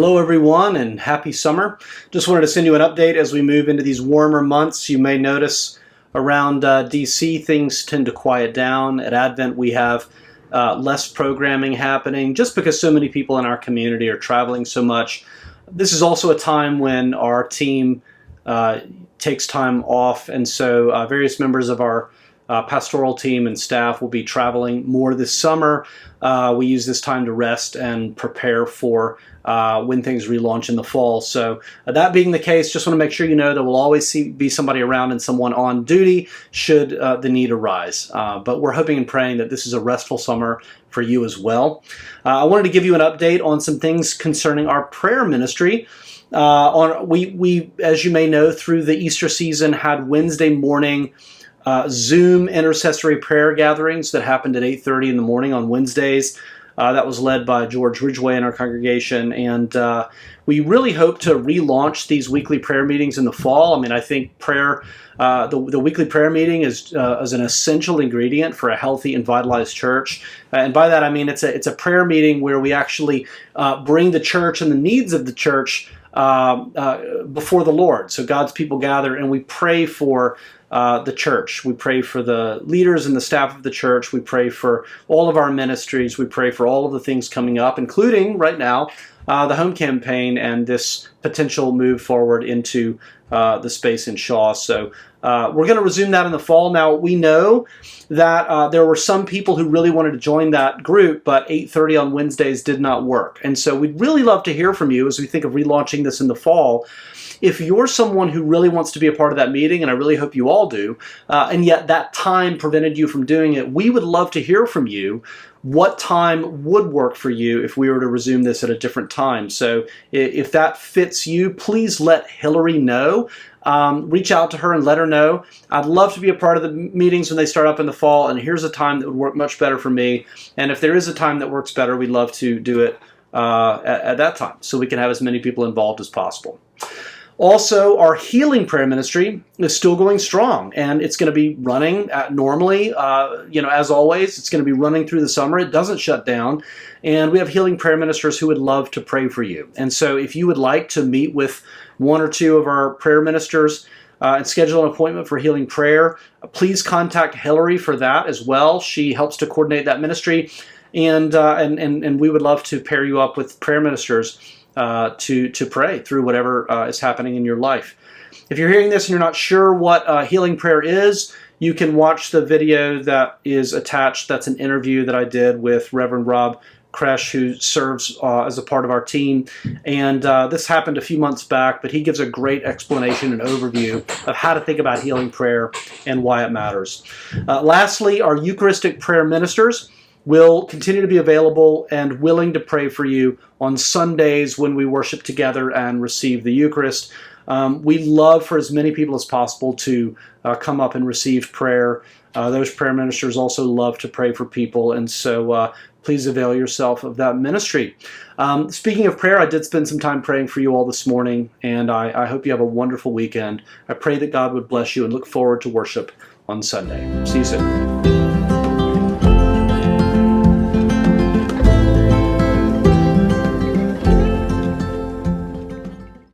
Hello everyone and happy summer. Just wanted to send you an update as we move into these warmer months. You may notice around DC things tend to quiet down. At Advent we have less programming happening just because so many people in our community are traveling so much. This is also a time when our team takes time off, and so various members of our pastoral team and staff will be traveling more this summer. We use this time to rest and prepare for when things relaunch in the fall. So that being the case, just want to make sure you know there will always be somebody around and someone on duty should the need arise. But we're hoping and praying that this is a restful summer for you as well. I wanted to give you an update on some things concerning our prayer ministry. We, as you may know, through the Easter season had Wednesday morning Zoom intercessory prayer gatherings that happened at 8:30 in the morning on Wednesdays. That was led by George Ridgway in our congregation, and we really hope to relaunch these weekly prayer meetings in the fall. I mean, I think prayer, the weekly prayer meeting is an essential ingredient for a healthy and vitalized church. And by that I mean it's a prayer meeting where we actually bring the church and the needs of the church before the Lord. So God's people gather and we pray for the church. We pray for the leaders and the staff of the church. We pray for all of our ministries. We pray for all of the things coming up, including right now the home campaign and this potential move forward into the space in Shaw. So we're going to resume that in the fall. Now, we know that there were some people who really wanted to join that group, but 8:30 on Wednesdays did not work. And so we'd really love to hear from you as we think of relaunching this in the fall. If you're someone who really wants to be a part of that meeting, and I really hope you all do, and yet that time prevented you from doing it, we would love to hear from you. What time would work for you if we were to resume this at a different time? So if that fits you, please let Hillary know. Reach out to her and let her know. I'd love to be a part of the meetings when they start up in the fall, and here's a time that would work much better for me. And if there is a time that works better, we'd love to do it at that time so we can have as many people involved as possible. Also, our healing prayer ministry is still going strong, and it's going to be running normally. As always, it's going to be running through the summer. It doesn't shut down, and we have healing prayer ministers who would love to pray for you. And so if you would like to meet with one or two of our prayer ministers and schedule an appointment for healing prayer, please contact Hillary for that as well. She helps to coordinate that ministry, and we would love to pair you up with prayer ministers to pray through whatever is happening in your life. If you're hearing this and you're not sure what healing prayer is, you can watch the video that is attached. That's an interview that I did with Reverend Rob Kresh, who serves as a part of our team. And this happened a few months back, but he gives a great explanation and overview of how to think about healing prayer and why it matters. Lastly, our Eucharistic prayer ministers will continue to be available and willing to pray for you on Sundays when we worship together and receive the Eucharist. We love for as many people as possible to come up and receive prayer. Those prayer ministers also love to pray for people, and so please avail yourself of that ministry. Speaking of prayer, I did spend some time praying for you all this morning, and I hope you have a wonderful weekend. I pray that God would bless you and look forward to worship on Sunday. See you soon.